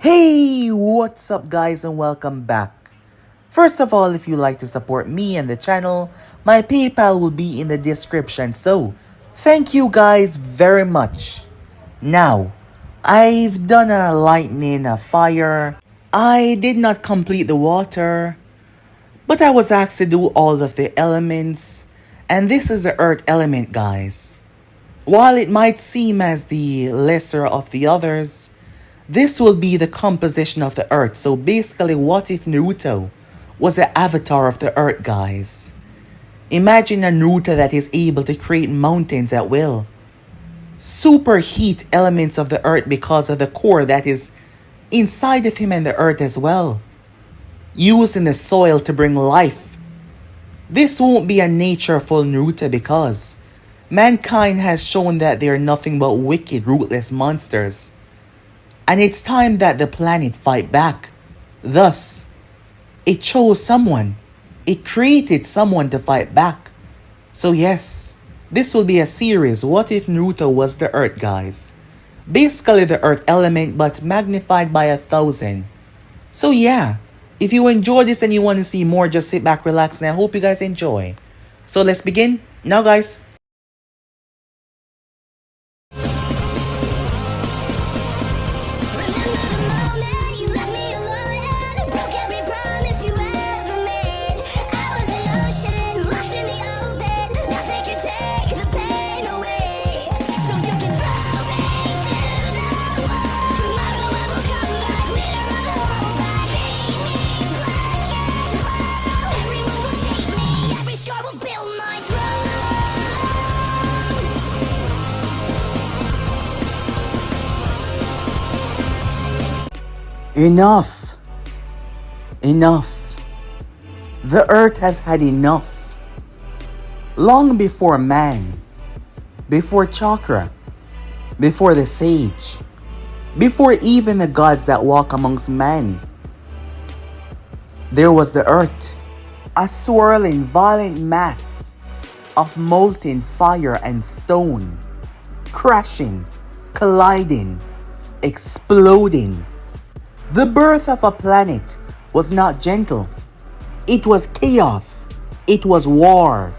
Hey, what's up guys and welcome back. First of all, if you like to support me and the channel, my PayPal will be in the description, so thank you guys very much. Now, I've done a lightning, a fire. I did not complete the water, but I was asked to do all of the elements, and this is the earth element, guys. While it might seem as the lesser of the others, this will be the composition of the earth. So basically, what if Naruto was the avatar of the earth, guys? Imagine a Naruto that is able to create mountains at will. Superheat elements of the earth because of the core that is inside of him and the earth as well. Using the soil to bring life. This won't be a natureful Naruto because mankind has shown that they are nothing but wicked, ruthless monsters. And it's time that the planet fight back. Thus, it chose someone. It created someone to fight back. So yes, this will be a series. What if Naruto was the Earth, guys? Basically the Earth element, but magnified by 1,000. So yeah, if you enjoy this and you want to see more, just sit back, relax, and I hope you guys enjoy. So let's begin now, guys. Enough! Enough! The earth has had enough. Long before man, before chakra, before the sage, before even the gods that walk amongst men, there was the earth, a swirling, violent mass of molten fire and stone, crashing, colliding, exploding. The birth of a planet was not gentle. It was chaos. It was war.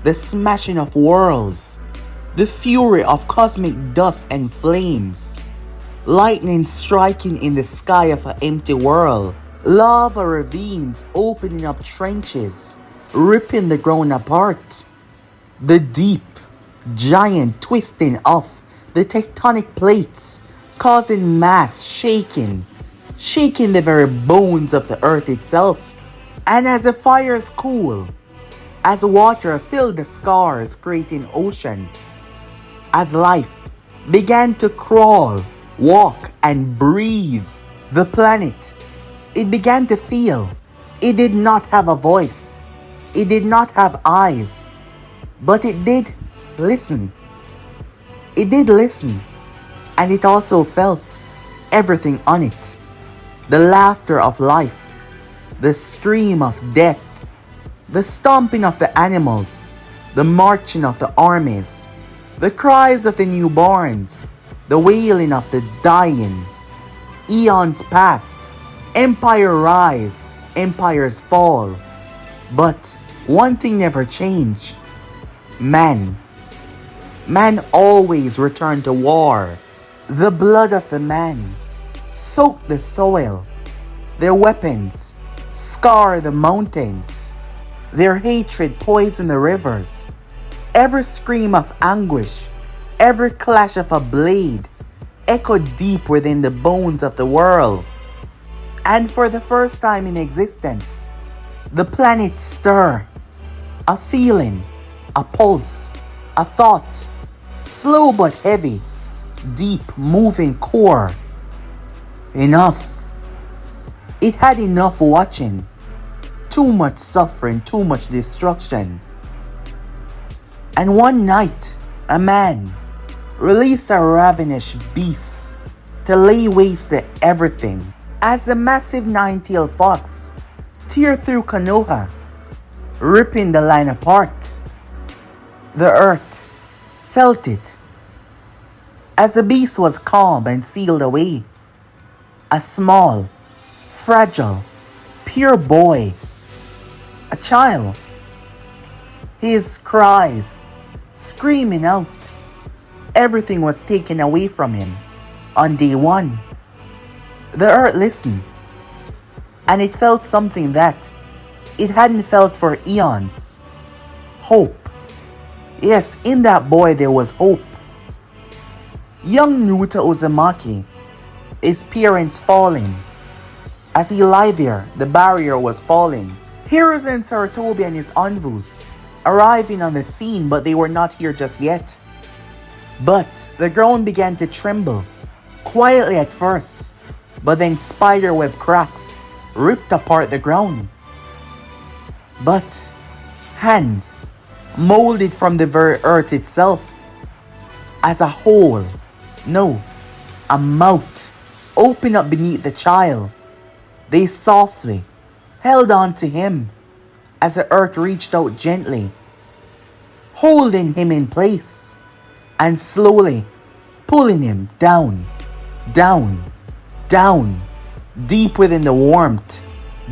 The smashing of worlds. The fury of cosmic dust and flames. Lightning striking in the sky of an empty world. Lava ravines opening up trenches, ripping the ground apart. The deep, giant twisting of the tectonic plates, causing mass shaking the very bones of the earth itself. And as the fires cool, as water filled the scars creating oceans, as life began to crawl, walk and breathe, the planet, it began to feel. It did not have a voice. It did not have eyes. But it did listen. It did listen. And it also felt everything on it. The laughter of life, the scream of death, the stomping of the animals, the marching of the armies, the cries of the newborns, the wailing of the dying. Eons pass, empire rise, empires fall. But one thing never changed. Man always returned to war. The blood of the man soak the soil. Their weapons scar the mountains. Their hatred poison the rivers. Every scream of anguish, every clash of a blade echoed deep within the bones of the world. And for the first time in existence, the planet stirred. A feeling, a pulse, a thought, slow but heavy, deep moving core. Enough. It had enough watching. Too much suffering, too much destruction. And one night, a man released a ravenous beast to lay waste to everything. As the massive nine-tailed fox tear through Konoha, ripping the land apart. The earth felt it. As the beast was calm and sealed away, A small, fragile, pure boy. A child. His cries, screaming out. Everything was taken away from him on day one. The earth listened, and it felt something that it hadn't felt for eons. Hope. Yes, in that boy there was hope. Young Naruto Uzumaki, his parents falling. As he lay there, the barrier was falling. Hiruzen Sarutobi and his envoys arriving on the scene, but they were not here just yet. But the ground began to tremble, quietly at first, but then spiderweb cracks ripped apart the ground. But hands, molded from the very earth itself, as a whole, no, a mouth, opened up beneath the child. They softly held on to him as the earth reached out gently, holding him in place and slowly pulling him down, down, down, deep within the warmth,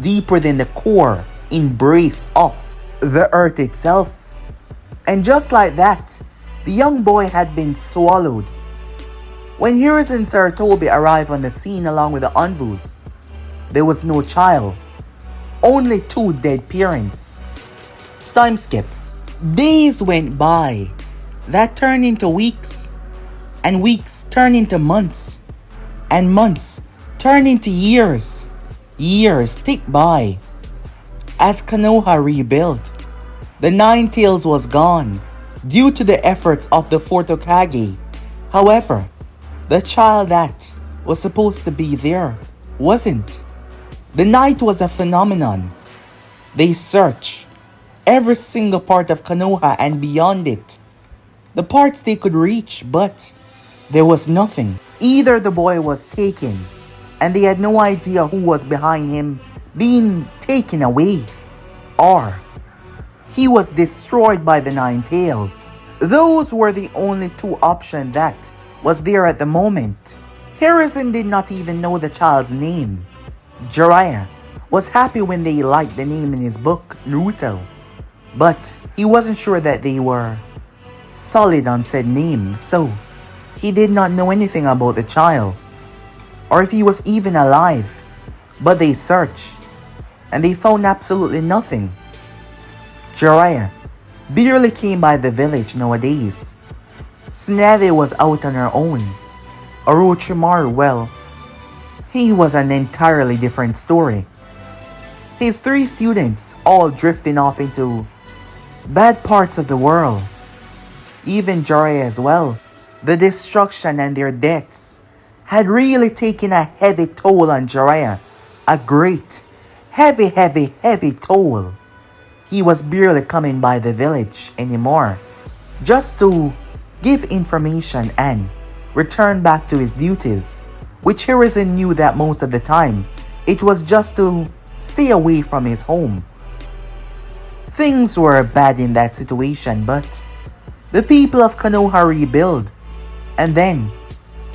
deep within the core embrace of the earth itself. And just like that, the young boy had been swallowed. When Hiruzen Sarutobi arrived on the scene along with the envoys, there was no child, only two dead parents. Time skip. Days went by, that turned into weeks, and weeks turned into months, and months turned into years. Years ticked by. As Konoha rebuilt, the Nine Tails was gone due to the efforts of the fourth Hokage. However, the child that was supposed to be there wasn't. The night was a phenomenon. They searched every single part of Konoha and beyond it, the parts they could reach, but there was nothing. Either the boy was taken, and they had no idea who was behind him being taken away, or he was destroyed by the Nine Tails. Those were the only two options that was there at the moment. Hiruzen did not even know the child's name. Jiraiya was happy when they liked the name in his book, Naruto, but he wasn't sure that they were solid on said name, so he did not know anything about the child, or if he was even alive. But they searched, and they found absolutely nothing. Jiraiya barely came by the village nowadays. Tsunade was out on her own. Orochimaru, well, he was an entirely different story. His three students all drifting off into bad parts of the world. Even Jiraiya as well. The destruction and their deaths had really taken a heavy toll on Jiraiya. A great, heavy toll. He was barely coming by the village anymore, just to give information and return back to his duties, which Hiruzen knew that most of the time it was just to stay away from his home. Things were bad in that situation, but the people of Konoha rebuild, and then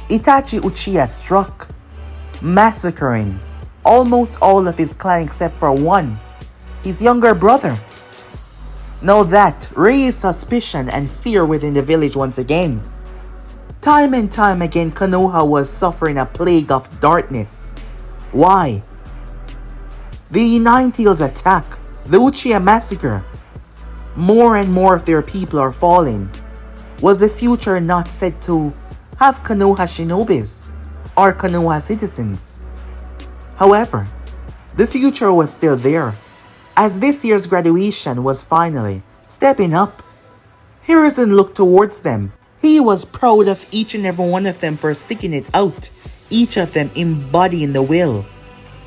Itachi Uchiha struck, massacring almost all of his clan except for one, his younger brother. Now that raised suspicion and fear within the village once again. Time and time again, Konoha was suffering a plague of darkness. Why? The Nine Tails attack, the Uchiha massacre, more and more of their people are falling. Was the future not said to have Konoha shinobis or Konoha citizens? However, the future was still there, as this year's graduation was finally stepping up. Hiruzen looked towards them. He was proud of each and every one of them for sticking it out, each of them embodying the will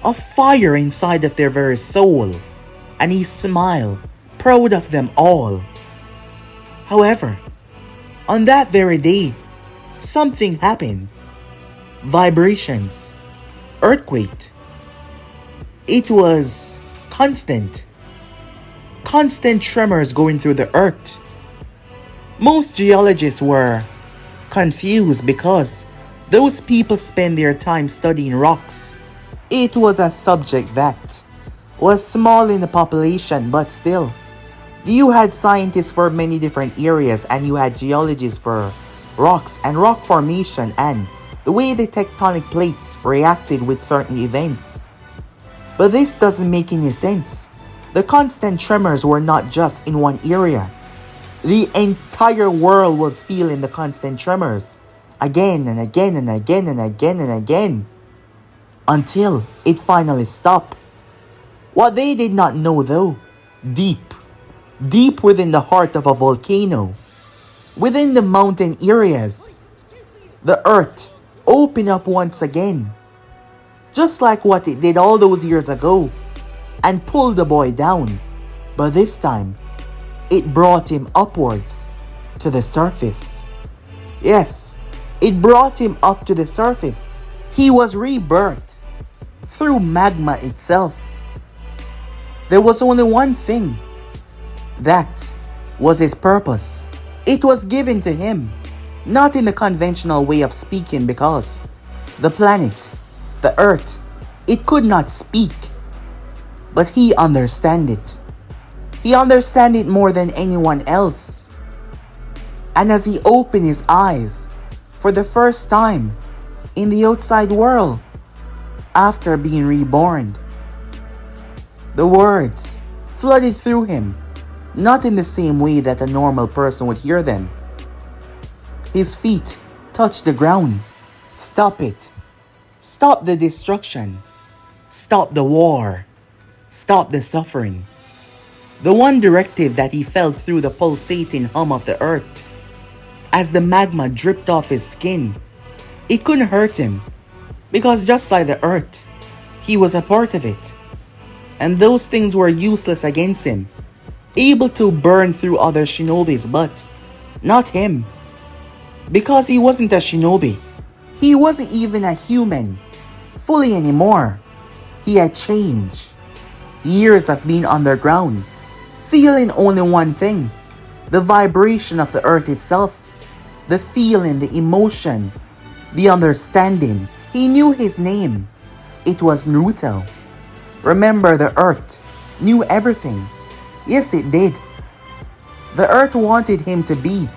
of fire inside of their very soul, and he smiled, proud of them all. However, on that very day, something happened. Vibrations, earthquake. It was constant tremors going through the earth. Most geologists were confused because Those people spend their time studying rocks. It was a subject that was small in the population, but still. You had scientists for many different areas, and you had geologists for rocks and rock formation and the way the tectonic plates reacted with certain events. But this doesn't make any sense. The constant tremors were not just in one area. The entire world was feeling the constant tremors again and again and again and again and again until it finally stopped. What they did not know though, deep within the heart of a volcano, within the mountain areas, the earth opened up once again, just like what it did all those years ago, and pulled the boy down. But this time, it brought him upwards to the surface. Yes, it brought him up to the surface. He was rebirthed through magma itself. There was only one thing. That was his purpose. It was given to him, not in the conventional way of speaking, because the planet, the earth, it could not speak. But he understood it. He understood it more than anyone else. And as he opened his eyes for the first time in the outside world after being reborn, the words flooded through him, not in the same way that a normal person would hear them. His feet touched the ground. Stop it. Stop the destruction. Stop the war. Stop the suffering. The one directive that he felt through the pulsating hum of the earth, as the magma dripped off his skin, it couldn't hurt him, because just like the earth, he was a part of it. And those things were useless against him, able to burn through other shinobis, but not him. Because he wasn't a shinobi. He wasn't even a human fully anymore. He had changed. Years of being underground, feeling only one thing, the vibration of the earth itself, the feeling, the emotion, the understanding. He knew his name. It was Naruto. Remember, the earth knew everything. Yes, it did. The earth wanted him to be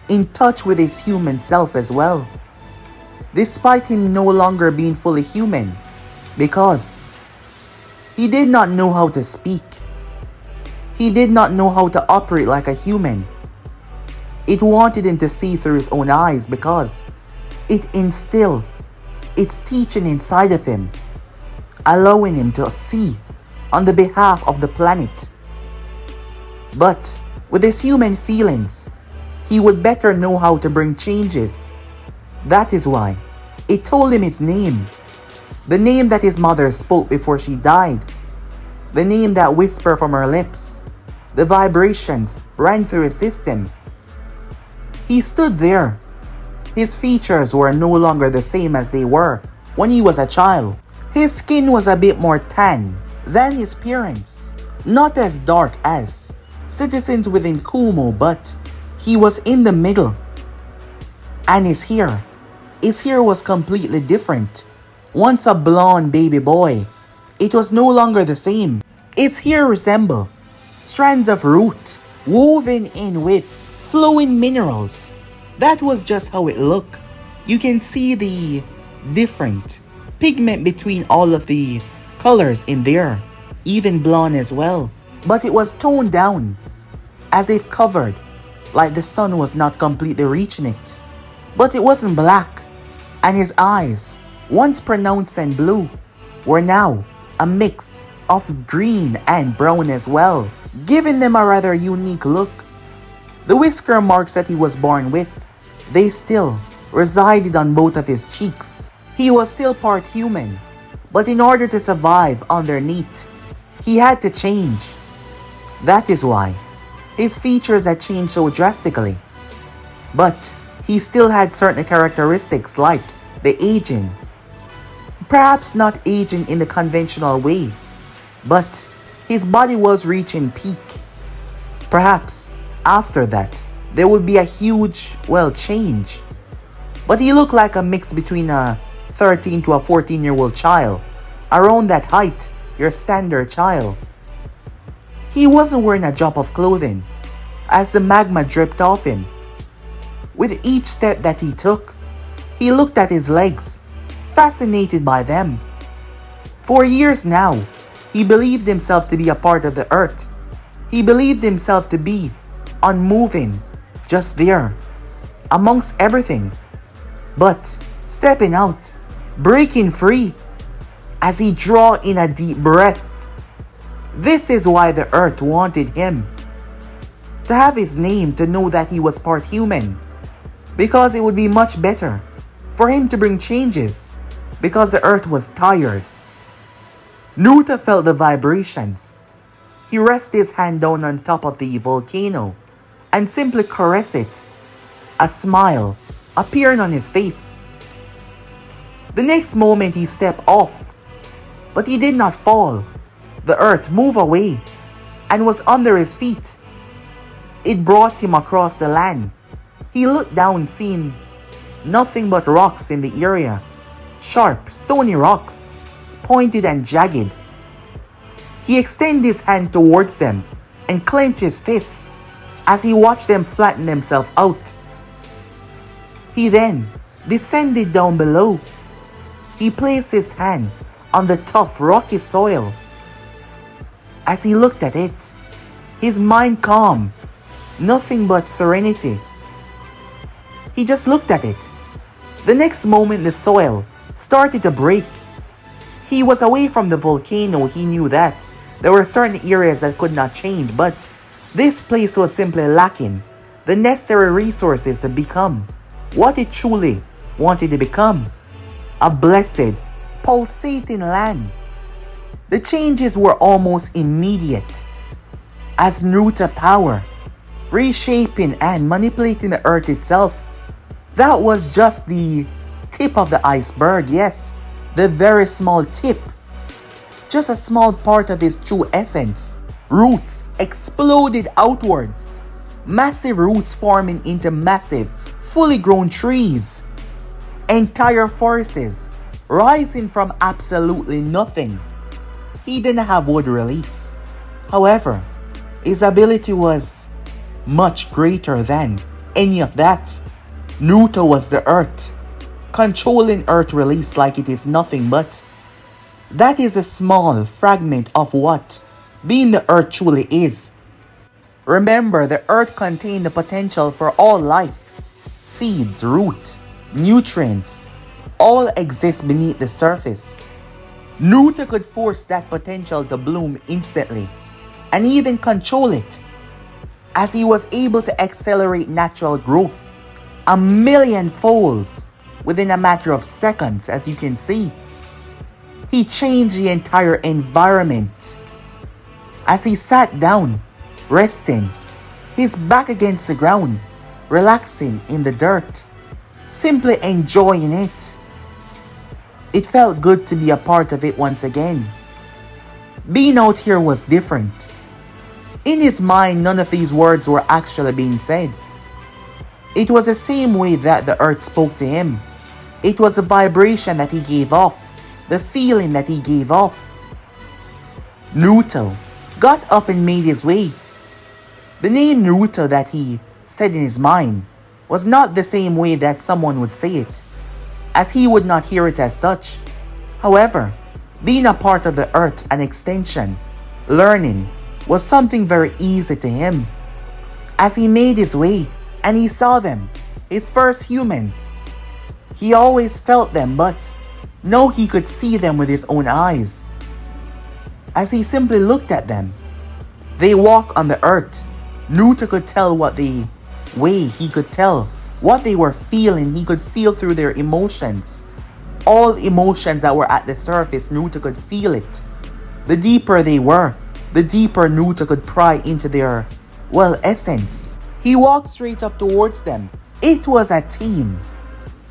in touch with his human self as well, despite him no longer being fully human, because he did not know how to speak. He did not know how to operate like a human. It wanted him to see through his own eyes because it instilled its teaching inside of him, allowing him to see on the behalf of the planet. But with his human feelings, he would better know how to bring changes. That is why it told him his name, the name that his mother spoke before she died, the name that whispered from her lips. The vibrations ran through his system. He stood there. His features were no longer the same as they were when he was a child. His skin was a bit more tan than his parents, not as dark as citizens within Kumo, but he was in the middle. And his hair was completely different. Once a blonde baby boy, it was no longer the same. His hair resembled strands of root woven in with flowing minerals. That was just how it looked. You can see the different pigment between all of the colors in there, even blonde as well. But it was toned down, as if covered, like the sun was not completely reaching it. But it wasn't black, and his eyes, once pronounced and blue, were now a mix of green and brown as well, giving them a rather unique look. The whisker marks that he was born with, they still resided on both of his cheeks. He was still part human, but in order to survive underneath, he had to change. That is why his features had changed so drastically. But he still had certain characteristics like the aging. Perhaps not aging in the conventional way, but his body was reaching peak. Perhaps after that, there would be a huge, change. but he looked like a mix between a 13 to a 14-year-old child. Around that height, your standard child. He wasn't wearing a drop of clothing, as the magma dripped off him. With each step that he took, he looked at his legs, fascinated by them. For years now, he believed himself to be a part of the earth. He believed himself to be unmoving, just there, amongst everything. But stepping out, breaking free, as he drew in a deep breath. This is why the earth wanted him. To have his name, to know that he was part human. Because it would be much better for him to bring changes, because the earth was tired. Naruto felt the vibrations. He rested his hand down on top of the volcano and simply caressed it. A smile appeared on his face. The next moment he stepped off, but he did not fall. The earth moved away and was under his feet. It brought him across the land. He looked down, seeing nothing but rocks in the area. Sharp, stony rocks, pointed and jagged. He extended his hand towards them and clenched his fists as he watched them flatten themselves out. He then descended down below. He placed his hand on the tough, rocky soil. As he looked at it, his mind calm, nothing but serenity. He just looked at it. The next moment, the soil started to break. He was away from the volcano. He knew that there were certain areas that could not change, but this place was simply lacking the necessary resources to become what it truly wanted to become. A blessed, pulsating land. The changes were almost immediate, as Naruto power, reshaping and manipulating the earth itself. That was just the tip of the iceberg, yes, the very small tip. Just a small part of his true essence. Roots exploded outwards. Massive roots forming into massive, fully grown trees. Entire forests rising from absolutely nothing. He didn't have wood release. However, his ability was much greater than any of that. Naruto was the earth, controlling earth release like it is nothing but. That is a small fragment of what being the earth truly is. Remember, the earth contained the potential for all life. Seeds, root, nutrients, all exist beneath the surface. Naruto could force that potential to bloom instantly, and even control it, as he was able to accelerate natural growth 1,000,000 folds within a matter of seconds. As you can see, he changed the entire environment. As he sat down, resting, his back against the ground, relaxing in the dirt, simply enjoying it. It felt good to be a part of it once again. Being out here was different. In his mind, none of these words were actually being said. It was the same way that the earth spoke to him. It was the vibration that he gave off, the feeling that he gave off. Naruto got up and made his way. The name Naruto that he said in his mind was not the same way that someone would say it, as he would not hear it as such. However, being a part of the earth, an extension, learning, was something very easy to him. As he made his way and he saw them, his first humans, he always felt them, but now he could see them with his own eyes. As he simply looked at them, they walk on the earth. Naruto could tell he could tell what they were feeling. He could feel through their emotions. All emotions that were at the surface, Naruto could feel it. The deeper they were, the deeper Naruto could pry into their, essence. He walked straight up towards them. It was a team.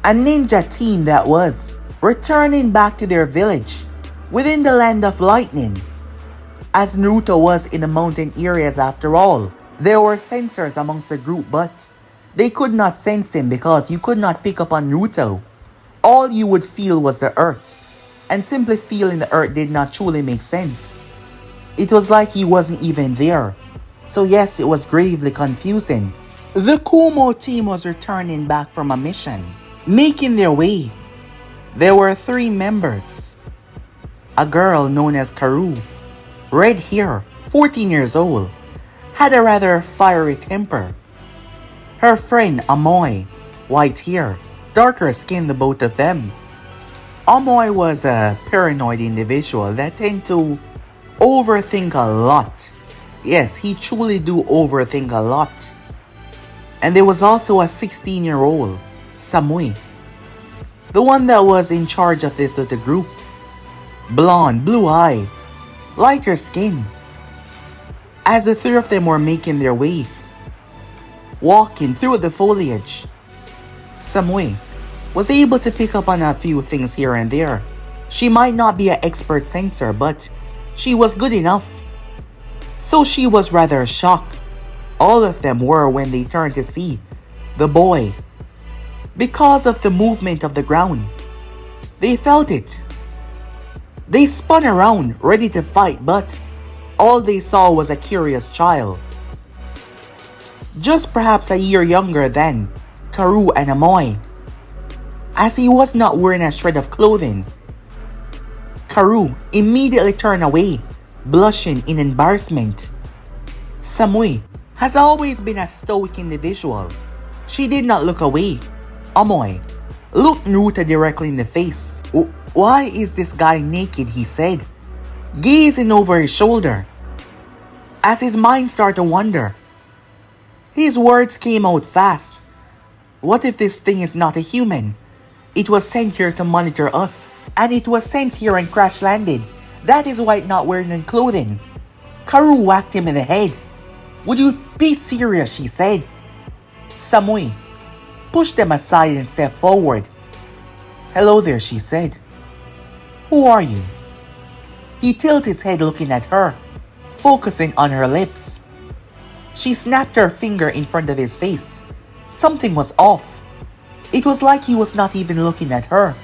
A ninja team that was returning back to their village within the land of lightning. As Naruto was in the mountain areas after all, there were sensors amongst the group, but They could not sense him because you could not pick up on Naruto. All you would feel was the earth, and simply feeling the earth did not truly make sense. It was like he wasn't even there. So yes, it was gravely confusing. The Kumo team was returning back from a mission, making their way. There were 3 members. A girl known as Karu, red hair, 14 years old, had a rather fiery temper. Her friend Amoy, white hair, darker skin, the both of them. Amoy was a paranoid individual that tend to overthink a lot. Yes, he truly do overthink a lot. And there was also a 16-year-old, Samui, the one that was in charge of this little group. Blonde, blue eye, lighter skin. As the 3 of them were making their way, walking through the foliage, Samui was able to pick up on a few things here and there. She might not be an expert sensor, but she was good enough. So she was rather shocked. All of them were when they turned to see the boy. Because of the movement of the ground, they felt it. They spun around, ready to fight, but all they saw was a curious child. Just perhaps a year younger than Karu and Amoy, as he was not wearing a shred of clothing. Karu immediately turned away, blushing in embarrassment. Samui has always been a stoic individual. She did not look away. Amoy looked Naruto directly in the face. "Why is this guy naked?" he said, gazing over his shoulder. As his mind started to wander, his words came out fast. What if this thing is not a human? It was sent here to monitor us, and it was sent here and crash landed. That is why it's not wearing any clothing. Karu whacked him in the head. "Would you be serious?" she said. Samui pushed them aside and stepped forward. "Hello there," she said. "Who are you?" He tilted his head looking at her, focusing on her lips. She snapped her finger in front of his face. Something was off. It was like he was not even looking at her.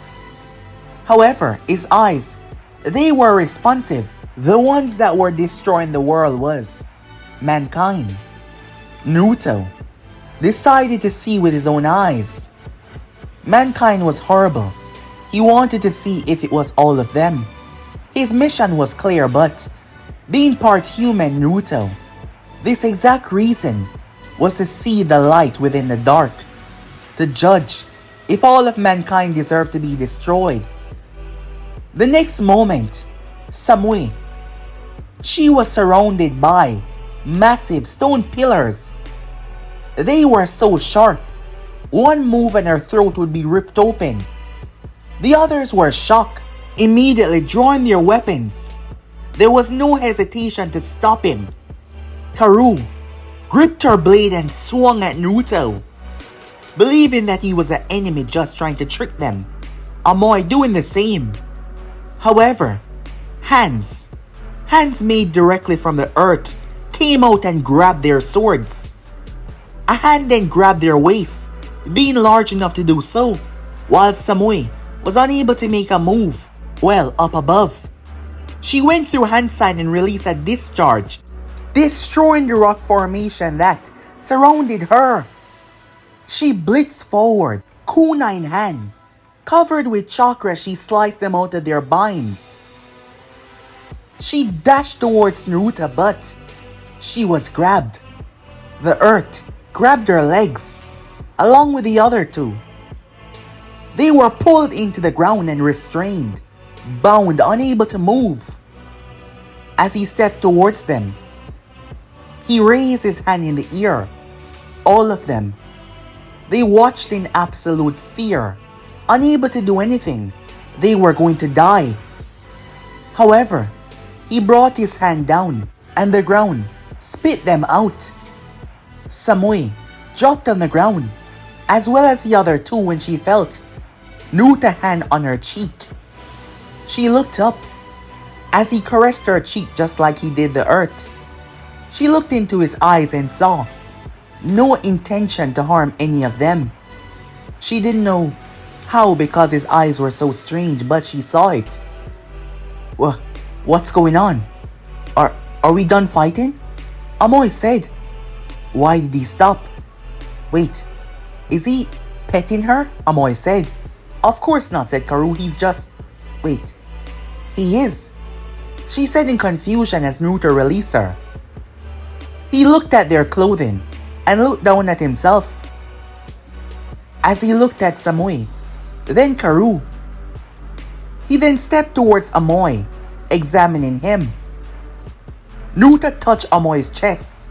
However, his eyes, they were responsive. The ones that were destroying the world was mankind. Naruto decided to see with his own eyes. Mankind was horrible. He wanted to see if it was all of them. His mission was clear, but being part human Naruto, this exact reason was to see the light within the dark, to judge if all of mankind deserved to be destroyed. The next moment, Samui, she was surrounded by massive stone pillars. They were so sharp, one move and her throat would be ripped open. The others were shocked, immediately drawing their weapons. There was no hesitation to stop him. Karu gripped her blade and swung at Naruto, believing that he was an enemy just trying to trick them. Amoy doing the same. However, hands made directly from the earth came out and grabbed their swords. A hand then grabbed their waists, being large enough to do so, while Samui was unable to make a move well up above. She went through handside and released a discharge, destroying the rock formation that surrounded her. She blitzed forward, kunai in hand. Covered with chakra, she sliced them out of their binds. She dashed towards Naruto, but she was grabbed. The earth grabbed her legs, along with the other 2. They were pulled into the ground and restrained, bound, unable to move. As he stepped towards them, he raised his hand in the air. All of them, they watched in absolute fear, unable to do anything. They were going to die. However, he brought his hand down, and the ground spit them out. Samui dropped on the ground, as well as the other 2 when she felt Naruto's hand on her cheek. She looked up as he caressed her cheek just like he did the earth. She looked into his eyes and saw No intention to harm any of them. She didn't know how because his eyes were so strange, but she saw it. What's going on? Are we done fighting? Amoy said. Why did he stop? Wait, is he petting her? Amoy said. Of course not, said Karoo. He's just... Wait, he is. She said in confusion as Naruto released her. He looked at their clothing and looked down at himself. As he looked at Samui, then Karoo. He then stepped towards Amoy, examining him. Naruto touched Amoy's chest.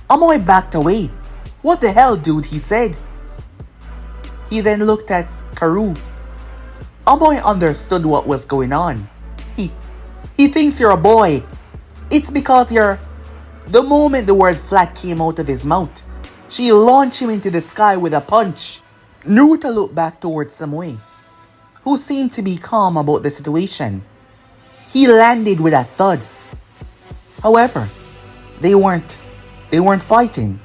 Amoy backed away. What the hell, dude, he said. He then looked at Karoo. Amoy understood what was going on. He thinks you're a boy. It's because you're... The moment the word flat came out of his mouth, she launched him into the sky with a punch. Naruto looked back towards Samui, who seemed to be calm about the situation. He landed with a thud. However, they weren't fighting.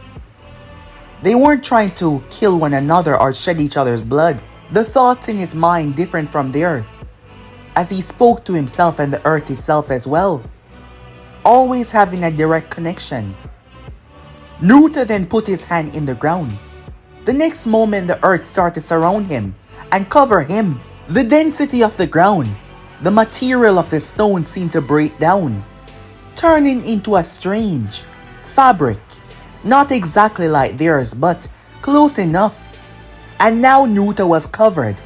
They weren't trying to kill one another or shed each other's blood. The thoughts in his mind different from theirs, as he spoke to himself and the earth itself as well, always having a direct connection. Naruto then put his hand in the ground. The next moment the earth started to surround him and cover him. The density of the ground, the material of the stone seemed to break down, turning into a strange fabric, not exactly like theirs but close enough. And now Naruto was covered,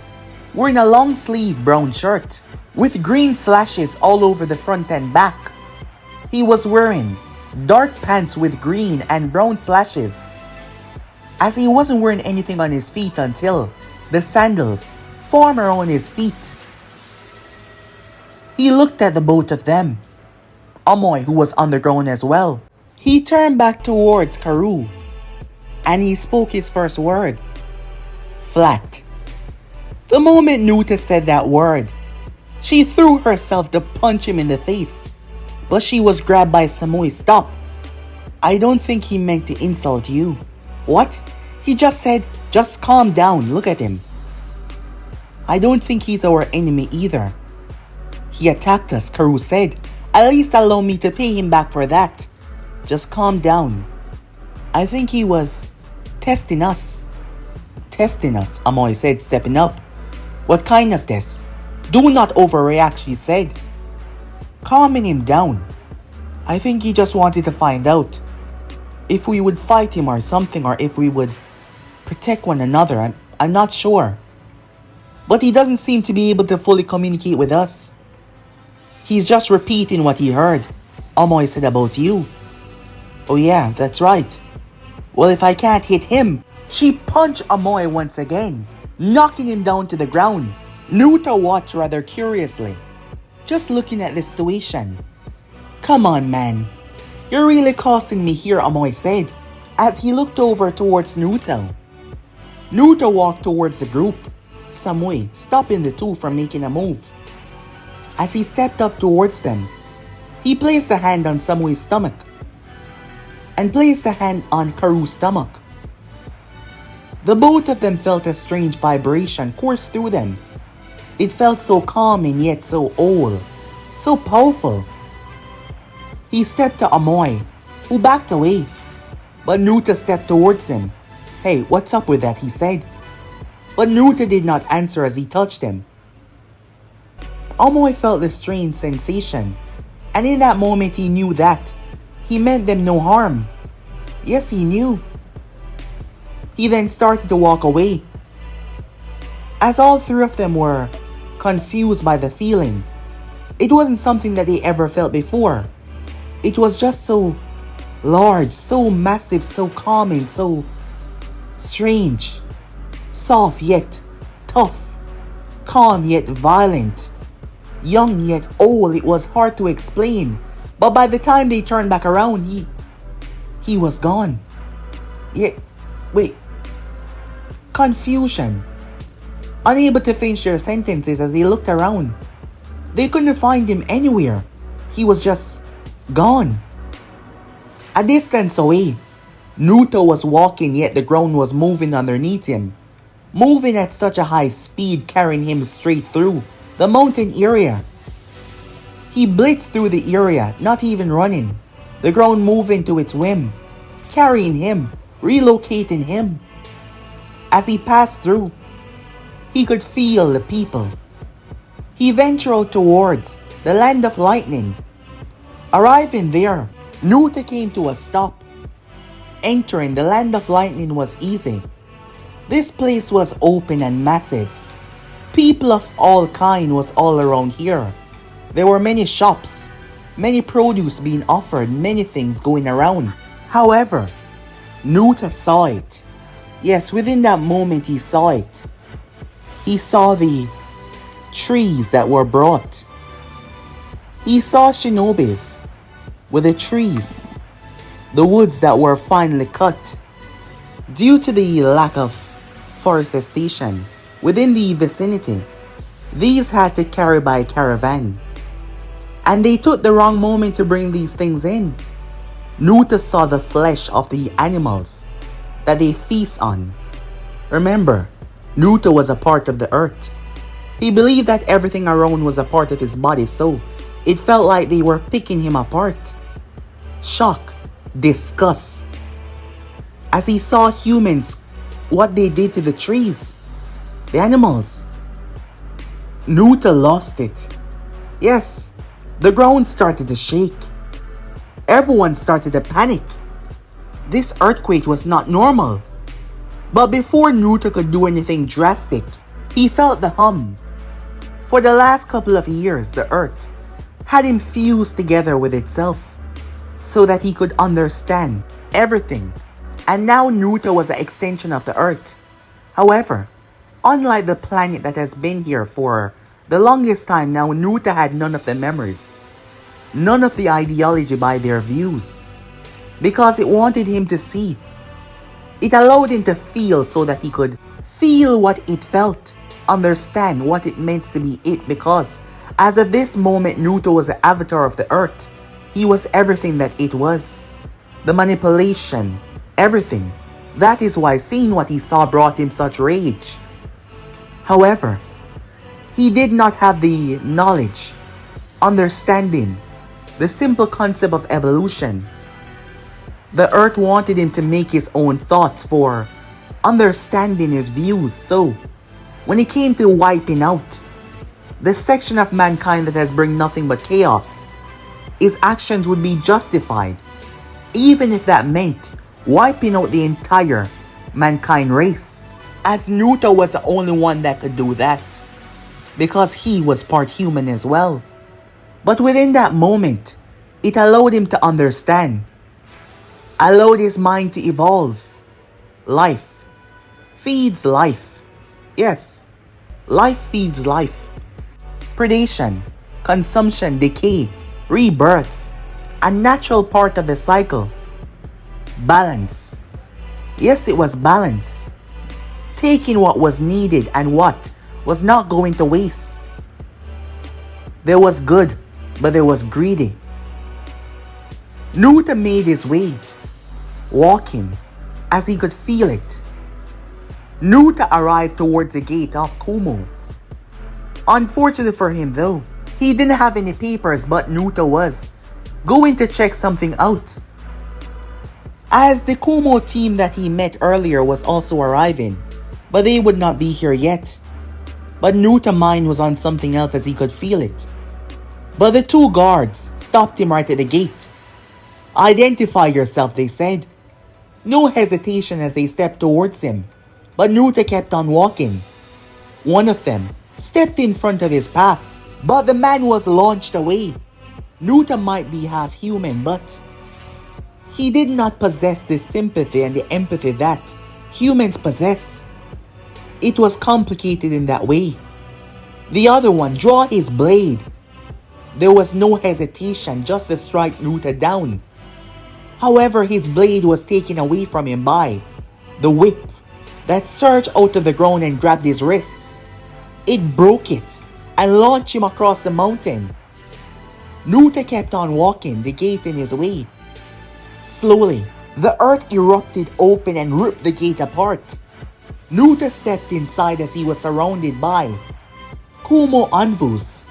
wearing a long sleeve brown shirt with green slashes all over the front and back. He was wearing dark pants with green and brown slashes, as he wasn't wearing anything on his feet until the sandals formed around his feet. He looked at the both of them, Amoy, who was on the ground as well. He turned back towards Karoo and he spoke his first word. Flat. The moment Naruto said that word, she threw herself to punch him in the face, but she was grabbed by Samui. Stop. I don't think he meant to insult you. What? He just said, just calm down, look at him. I don't think he's our enemy either. He attacked us, Karoo said. At least allow me to pay him back for that. Just calm down. I think he was testing us. Testing us, Amoy said, stepping up. What kind of test? Do not overreact, she said, calming him down. I think he just wanted to find out if we would fight him or something, or if we would protect one another. I'm not sure. But he doesn't seem to be able to fully communicate with us. He's just repeating what he heard Amoy said about you. Oh yeah, that's right. Well, if I can't hit him... She punched Amoy once again, knocking him down to the ground. Naruto watched rather curiously, just looking at the situation. Come on, man. You're really costing me here, Amoy said, as he looked over towards Naruto. Naruto walked towards the group, Samui stopping the two from making a move. As he stepped up towards them, he placed a hand on Samui's stomach and placed a hand on Karoo's stomach. The both of them felt a strange vibration course through them. It felt so calming yet so old, so powerful. He stepped to Amoy, who backed away, but Naruto stepped towards him. Hey, what's up with that? He said. But Naruto did not answer as he touched him. Amoy felt the strange sensation, and in that moment he knew that he meant them no harm. Yes, he knew. He then started to walk away, as all three of them were confused by the feeling. It wasn't something that they ever felt before. It was just so large, so massive, so calming, so strange, soft yet tough, calm yet violent, young yet old. It was hard to explain, but by the time they turned back around, he was gone. Wait. Confusion. Unable to finish their sentences as they looked around. They couldn't find him anywhere. He was just gone. A distance away, Naruto was walking, yet the ground was moving underneath him, moving at such a high speed, carrying him straight through the mountain area. He blitzed through the area, not even running, the ground moving to its whim, carrying him, relocating him. As he passed through, he could feel the people. He ventured towards the land of lightning. Arriving there, Naruto came to a stop. Entering the land of lightning was easy. This place was open and massive. People of all kind was all around here. There were many shops, many produce being offered, many things going around. However, Naruto saw it. Yes, within that moment he saw it. He saw the trees that were brought. He saw shinobis with the trees, the woods that were finally cut. Due to the lack of forestation within the vicinity, these had to carry by caravan. And they took the wrong moment to bring these things in. Naruto saw the flesh of the animals that they feast on. Remember, Naruto was a part of the earth. He believed that everything around was a part of his body, so it felt like they were picking him apart. Shock, disgust. As he saw humans, what they did to the trees, the animals. Naruto lost it. Yes, the ground started to shake. Everyone started to panic. This earthquake was not normal. But before Naruto could do anything drastic, he felt the hum. For the last couple of years, the earth had him fused together with itself so that he could understand everything. And now Naruto was an extension of the earth. However, unlike the planet that has been here for the longest time now, Naruto had none of the memories, none of the ideology by their views, because it wanted him to see. It allowed him to feel so that he could feel what it felt, understand what it meant to be it, because as of this moment, Naruto was the avatar of the earth. He was everything that it was. The manipulation, everything. That is why seeing what he saw brought him such rage. However, he did not have the knowledge, understanding, the simple concept of evolution. The earth wanted him to make his own thoughts for understanding his views, so when it came to wiping out the section of mankind that has bring nothing but chaos, his actions would be justified, even if that meant wiping out the entire mankind race. As Naruto was the only one that could do that, because he was part human as well. But within that moment, it allowed him to understand, allowed his mind to evolve. Life feeds life. Yes, life feeds life. Predation, consumption, decay, rebirth, a natural part of the cycle. Balance. Yes, it was balance. Taking what was needed and what was not going to waste. There was good, but there was greedy. Naruto made his way, walking as he could feel it. Naruto arrived towards the gate of Kumo. Unfortunately for him though, he didn't have any papers, but Naruto was going to check something out. As the Kumo team that he met earlier was also arriving, but they would not be here yet. But Naruto's mind was on something else as he could feel it. But the two guards stopped him right at the gate. Identify yourself, they said. No hesitation as they stepped towards him, but Naruto kept on walking. One of them stepped in front of his path, but the man was launched away. Naruto might be half human, but he did not possess the sympathy and the empathy that humans possess. It was complicated in that way. The other one draw his blade. There was no hesitation just to strike Naruto down. However, his blade was taken away from him by the whip that surged out of the ground and grabbed his wrist. It broke it and launched him across the mountain. Naruto kept on walking, the gate in his way. Slowly, The earth erupted open and ripped the gate apart. Naruto stepped inside as he was surrounded by Kumo Anvus.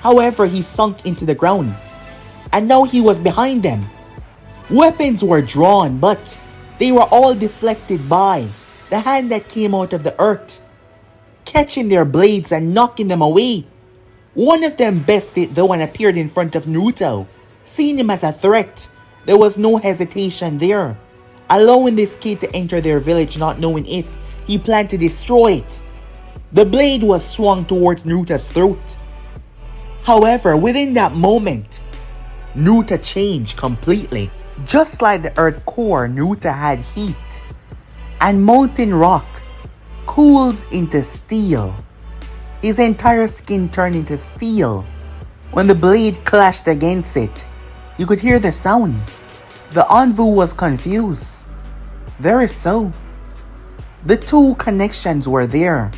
However, he sunk into the ground, and now he was behind them. Weapons were drawn, but they were all deflected by the hand that came out of the earth, catching their blades and knocking them away. One of them bested though and appeared in front of Naruto. Seeing him as a threat, there was no hesitation there, allowing this kid to enter their village not knowing if he planned to destroy it. The blade was swung towards Naruto's throat. However, within that moment, Naruto changed completely. Just like the earth core, Naruto had heat, and molten rock cools into steel. His entire skin turned into steel. When the blade clashed against it, you could hear the sound. The Anvu was confused. Very so. The two connections were there,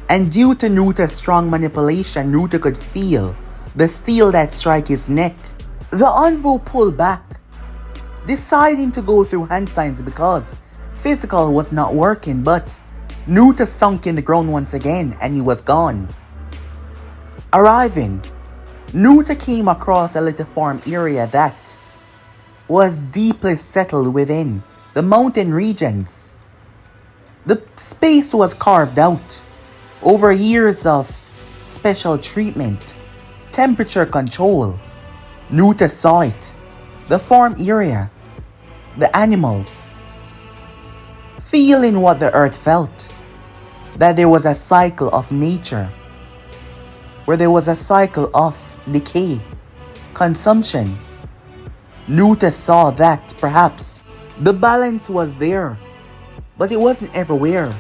and due to Naruto's strong manipulation, Naruto could feel the steel that struck his neck. The Anvu pulled back, deciding to go through hand signs because physical was not working, but Naruto sunk in the ground once again and he was gone. Arriving, Naruto came across a little farm area that was deeply settled within the mountain regions. The space was carved out over years of special treatment, temperature control. Naruto saw it, the farm area, the animals, feeling what the earth felt, that there was a cycle of nature, where there was a cycle of decay, consumption. Naruto saw that perhaps the balance was there, but it wasn't everywhere.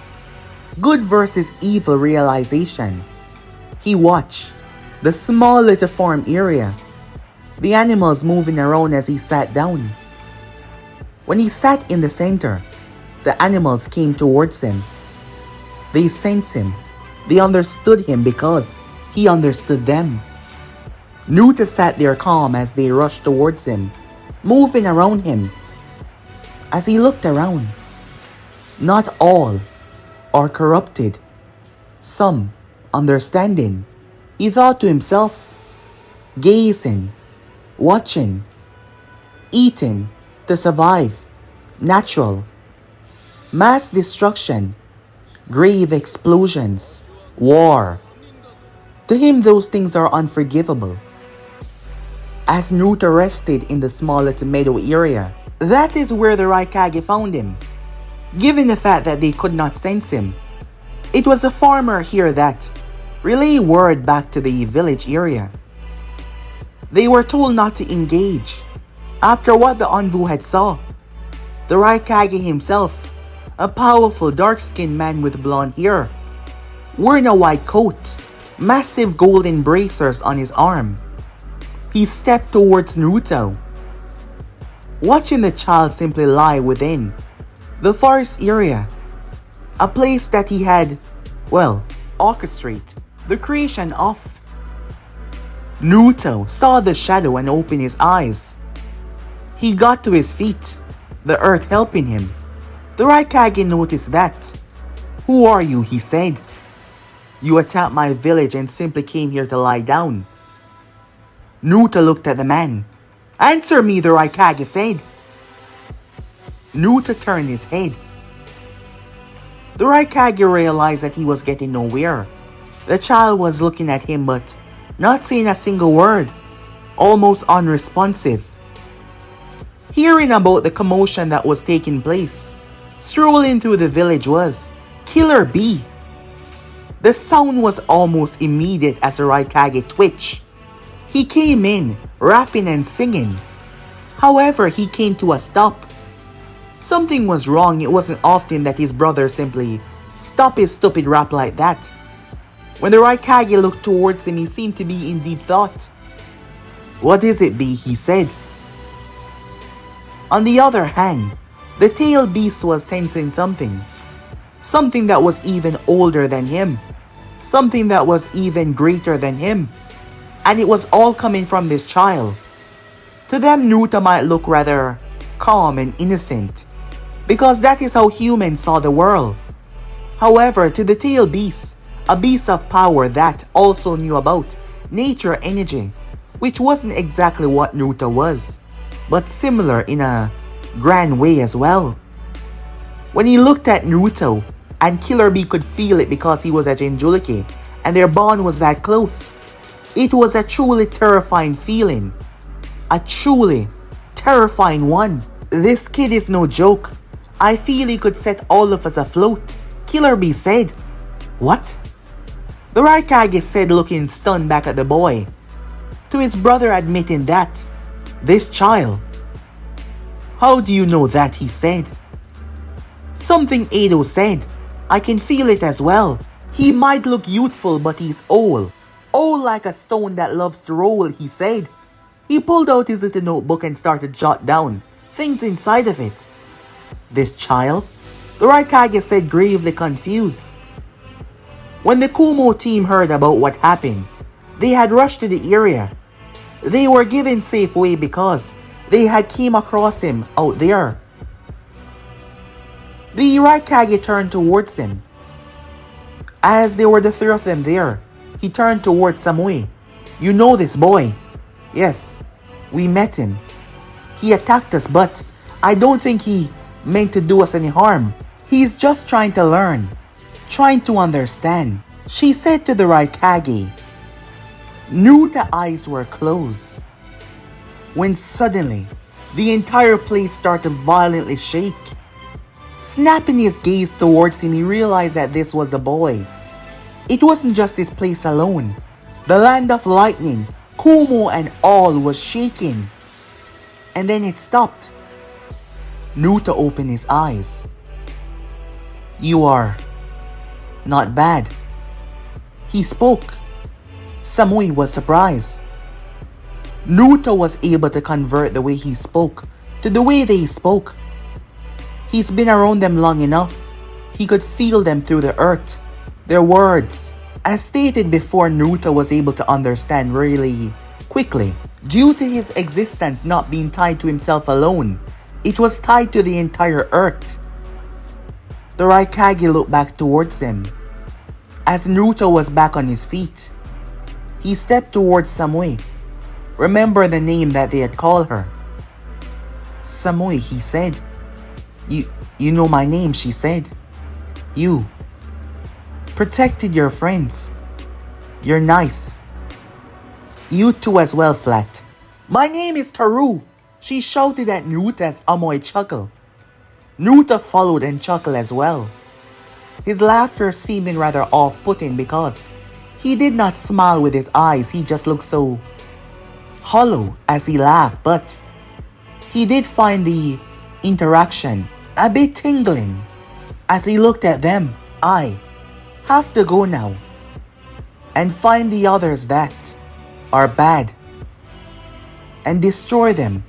Good versus evil realization. He watched the small little farm area, the animals moving around as he sat down. When he sat in the center, the animals came towards him. They sensed him. They understood him because he understood them. Naruto sat there calm as they rushed towards him, moving around him. As he looked around, not all are corrupted. Some understanding. He thought to himself, gazing, watching, eating to survive, natural, mass destruction, grave explosions, war. To him, those things are unforgivable. As Naruto rested in the small little meadow area, that is where the Raikage found him. Given the fact that they could not sense him, it was a farmer here that relayed word back to the village area. They were told not to engage after what the Anvu had saw. The Raikage himself, a powerful dark-skinned man with blonde hair, wearing a white coat, massive golden bracers on his arm. He stepped towards Naruto, watching the child simply lie within the forest area, a place that he had, orchestrate the creation of. Naruto saw the shadow and opened his eyes. He got to his feet, the earth helping him. The Raikage noticed that. "Who are you?" he said. "You attacked my village and simply came here to lie down." Naruto looked at the man. "Answer me," the Raikage said. Naruto turned his head. The Raikage realized that he was getting nowhere. The child was looking at him but not saying a single word, almost unresponsive. Hearing about the commotion that was taking place, strolling through the village was Killer B. The sound was almost immediate as the Raikage twitched. He came in, rapping and singing. However, he came to a stop. Something was wrong. It wasn't often that his brother simply stopped his stupid rap like that. When the Raikage looked towards him, he seemed to be in deep thought. "What is it, B?" he said. On the other hand, the tail beast was sensing something. Something that was even older than him. Something that was even greater than him. And it was all coming from this child. To them, Naruto might look rather calm and innocent, because that is how humans saw the world. However, to the tail beast, a beast of power that also knew about nature energy, which wasn't exactly what Naruto was, but similar in a grand way as well. When he looked at Naruto, and Killer Bee could feel it because he was a Jinchuriki, and their bond was that close. It was a truly terrifying feeling. A truly terrifying one. This kid is no joke. I feel he could set all of us afloat. Killer Bee said. What? The Raikage said, looking stunned back at the boy, to his brother admitting that. This child. How do you know that? He said. Something Edo said. I can feel it as well. He might look youthful, but he's old. Old like a stone that loves to roll, he said. He pulled out his little notebook and started to jot down things inside of it. This child? The Raikage said, gravely confused. When the Kumo team heard about what happened, they had rushed to the area. They were given safe way because they had came across him out there. The Raikage turned towards him. As there were the three of them there, he turned towards Samui. You know this boy? Yes, we met him. He attacked us, but I don't think he meant to do us any harm. He's just trying to learn, trying to understand, she said to the Raikage. Naruto's eyes were closed, when suddenly, the entire place started to violently shake. Snapping his gaze towards him, he realized that this was the boy. It wasn't just this place alone. The land of lightning, Kumo and all was shaking. And then it stopped. Naruto opened his eyes. You are not bad. He spoke. Samui was surprised. Naruto was able to convert the way he spoke to the way they spoke. He's been around them long enough. He could feel them through the earth. Their words. As stated before, Naruto was able to understand really quickly. Due to his existence not being tied to himself alone, it was tied to the entire earth. The Raikage looked back towards him. As Naruto was back on his feet, he stepped towards Samui. Remember the name that they had called her. Samui, he said. You know my name, she said. You protected your friends. You're nice. You too as well, Flat. My name is Taru, she shouted at Naruto as Amoy chuckled. Naruto followed and chuckled as well. His laughter seeming rather off-putting because he did not smile with his eyes, he just looked so hollow as he laughed, but he did find the interaction a bit tingling. As he looked at them, I have to go now and find the others that are bad and destroy them.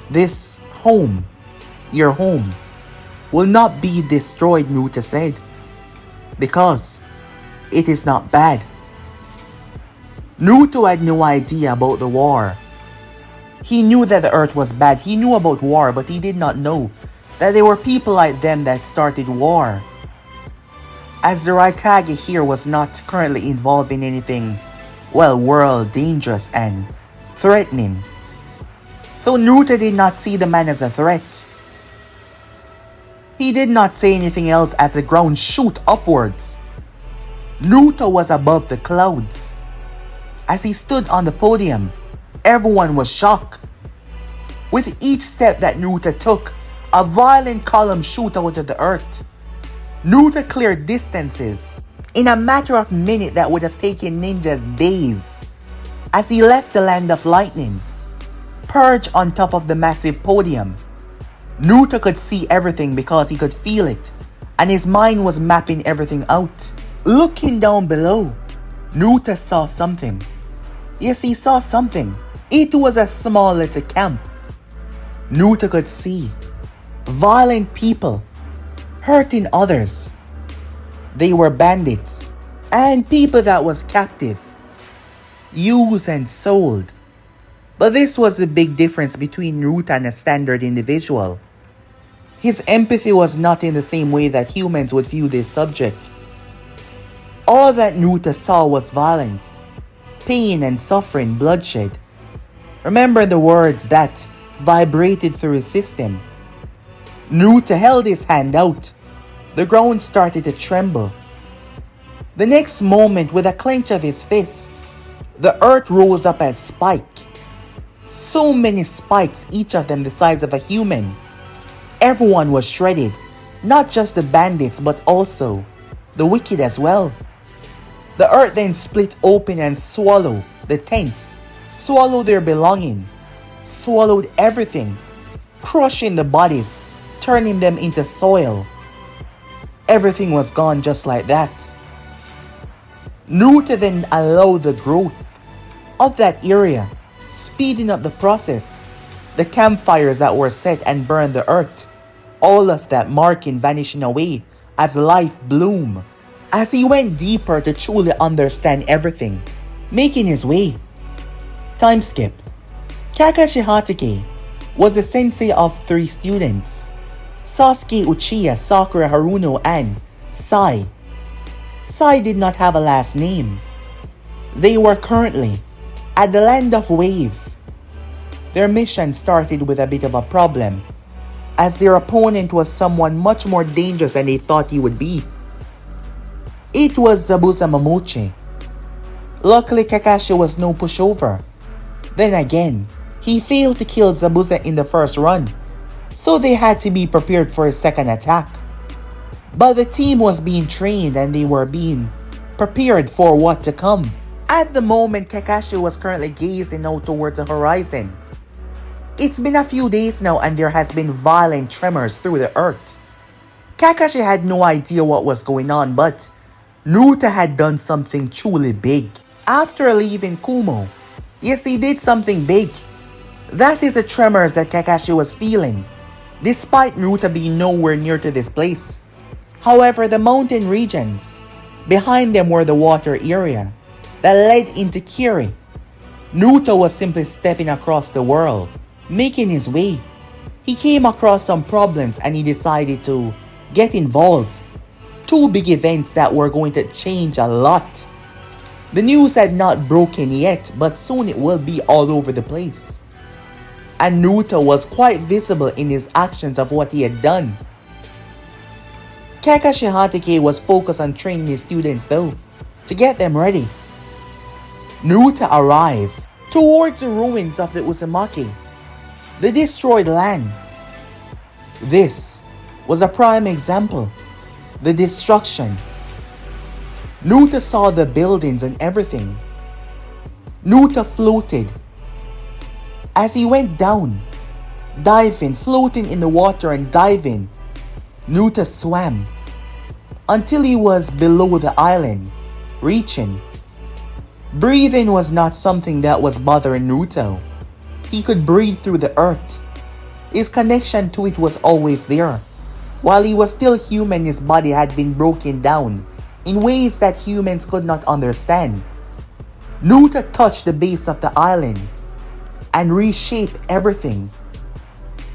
This home, your home, will not be destroyed, Naruto said, because it is not bad. Naruto had no idea about the war. He knew that the earth was bad. He knew about war, but he did not know that there were people like them that started war. As the Raikage here was not currently involved in anything, well, world dangerous and threatening. So Naruto did not see the man as a threat. He did not say anything else as the ground shoot upwards. Naruto was above the clouds. As he stood on the podium, everyone was shocked. With each step that Naruto took, a violent column shoot out of the earth. Naruto cleared distances in a matter of minutes that would have taken ninjas days. As he left the land of lightning, perched on top of the massive podium, Naruto could see everything because he could feel it, and his mind was mapping everything out. Looking down below, Naruto saw something. Yes, he saw something. It was a small little camp. Naruto could see violent people hurting others. They were bandits and people that was captive, used and sold. But this was the big difference between Naruto and a standard individual. His empathy was not in the same way that humans would view this subject. All that Naruto saw was violence, pain and suffering, bloodshed. Remember the words that vibrated through his system. Naruto held his hand out. The ground started to tremble. The next moment, with a clench of his fist, the earth rose up as spike. So many spikes, each of them the size of a human. Everyone was shredded, not just the bandits but also the wicked as well. The earth then split open and swallowed the tents, swallowed their belonging, swallowed everything, crushing the bodies, turning them into soil. Everything was gone just like that. Naruto then allowed the growth of that area, speeding up the process. The campfires that were set and burned the earth, all of that marking vanishing away as life bloomed. As he went deeper to truly understand everything, making his way. Time skip. Kakashi Hatake was the sensei of 3 students: Sasuke Uchiha, Sakura Haruno, and Sai. Sai did not have a last name. They were currently at the land of Wave. Their mission started with a bit of a problem, as their opponent was someone much more dangerous than they thought he would be. It was Zabuza Momochi. Luckily, Kakashi was no pushover. Then again, he failed to kill Zabuza in the first run, so they had to be prepared for his second attack. But the team was being trained and they were being prepared for what to come. At the moment, Kakashi was currently gazing out towards the horizon. It's been a few days now and there has been violent tremors through the earth. Kakashi had no idea what was going on, but Naruto had done something truly big. After leaving Kumo, yes, he did something big. That is the tremors that Kakashi was feeling, despite Naruto being nowhere near to this place. However, the mountain regions behind them were the water area that led into Kiri. Naruto was simply stepping across the world, making his way. He came across some problems and he decided to get involved. 2 big events that were going to change a lot. The news had not broken yet, but soon it will be all over the place. And Naruto was quite visible in his actions of what he had done. Kakashi Hatake was focused on training his students though, to get them ready. Naruto arrived towards the ruins of the Uzumaki, the destroyed land. This was a prime example. The destruction. Naruto saw the buildings and everything. Naruto floated. As he went down, diving, floating in the water and diving, Naruto swam until he was below the island, reaching. Breathing was not something that was bothering Naruto. He could breathe through the earth. His connection to it was always there. While he was still human, his body had been broken down in ways that humans could not understand. Naruto touched the base of the island and reshaped everything.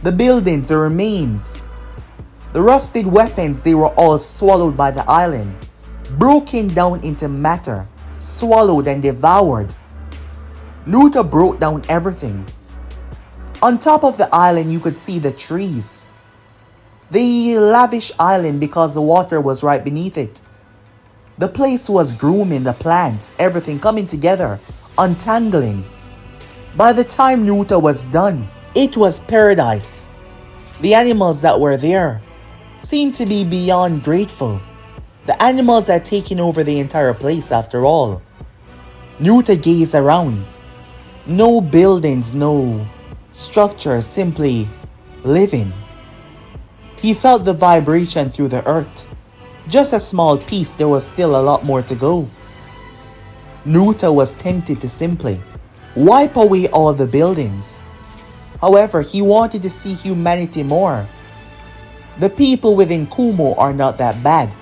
The buildings, the remains, the rusted weapons, they were all swallowed by the island, broken down into matter, swallowed and devoured. Naruto broke down everything. On top of the island, you could see the trees. The lavish island because the water was right beneath it. The place was grooming, the plants, everything coming together, untangling. By the time Naruto was done, it was paradise. The animals that were there seemed to be beyond grateful. The animals had taken over the entire place after all. Naruto gazed around. No buildings, no structures, simply living. He felt the vibration through the earth. Just a small piece, there was still a lot more to go. Naruto was tempted to simply wipe away all the buildings. However, he wanted to see humanity more. The people within Kumo are not that bad,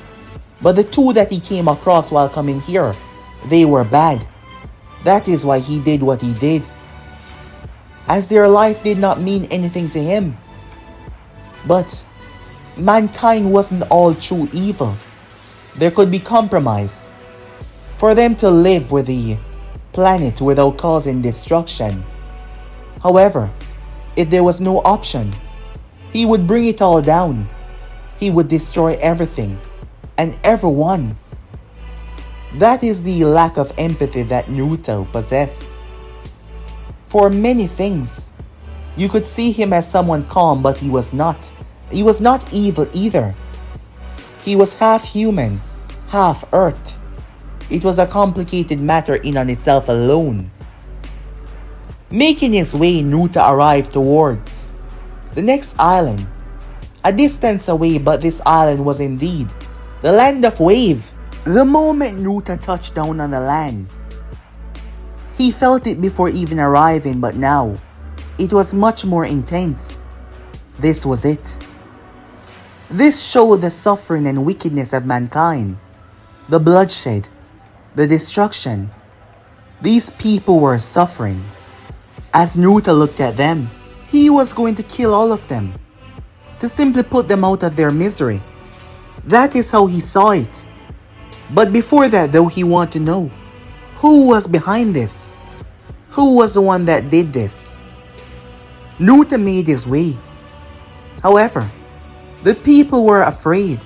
but the 2 that he came across while coming here, they were bad. That is why he did what he did. as their life did not mean anything to him. But mankind wasn't all true evil. There could be compromise. For them to live with the planet without causing destruction. However, if there was no option, he would bring it all down. He would destroy everything and everyone. That is the lack of empathy that Naruto possessed. For many things, you could see him as someone calm, but he was not. He was not evil either. He was half human, half earth. It was a complicated matter in on itself alone. Making his way, Naruto arrived towards the next island, a distance away, but this island was indeed the land of Wave. The moment Naruto touched down on the land, he felt it before even arriving, but now it was much more intense. This was it. This showed the suffering and wickedness of mankind, the bloodshed, the destruction. These people were suffering. As Naruto looked at them, he was going to kill all of them, to simply put them out of their misery. That is how he saw it. But before that, though, he wanted to know who was behind this. Who was the one that did this? Naruto made his way. However, the people were afraid.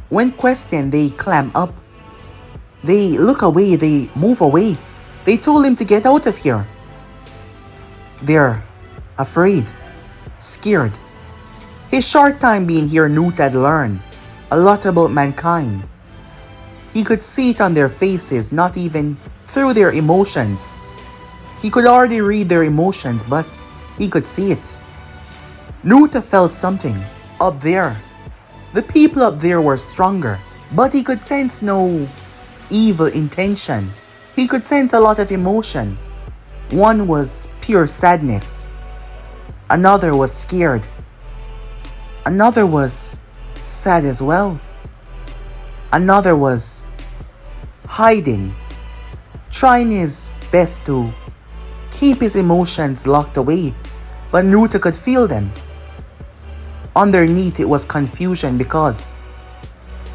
When questioned, they clam up. They look away, they move away. They told him to get out of here. They're afraid, scared. His short time being here, Naruto had learned a lot about mankind. He could see it on their faces, not even through their emotions. He could already read their emotions, but he could see it. Naruto felt something up there. The people up there were stronger, but he could sense no evil intention. He could sense a lot of emotion. One was pure sadness. Another was scared. Another was sad as well. Another was hiding, trying his best to keep his emotions locked away, but Naruto could feel them. Underneath it was confusion because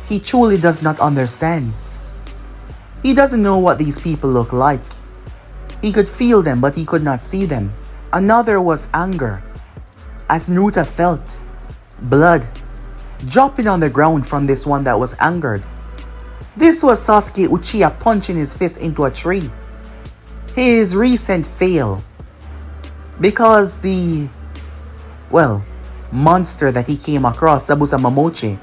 he truly does not understand. He doesn't know what these people look like. He could feel them, but he could not see them. Another was anger, as Naruto felt blood dropping on the ground from this one that was angered. This was Sasuke Uchiha punching his fist into a tree. His recent fail, because the, monster that he came across, Zabuza Momochi,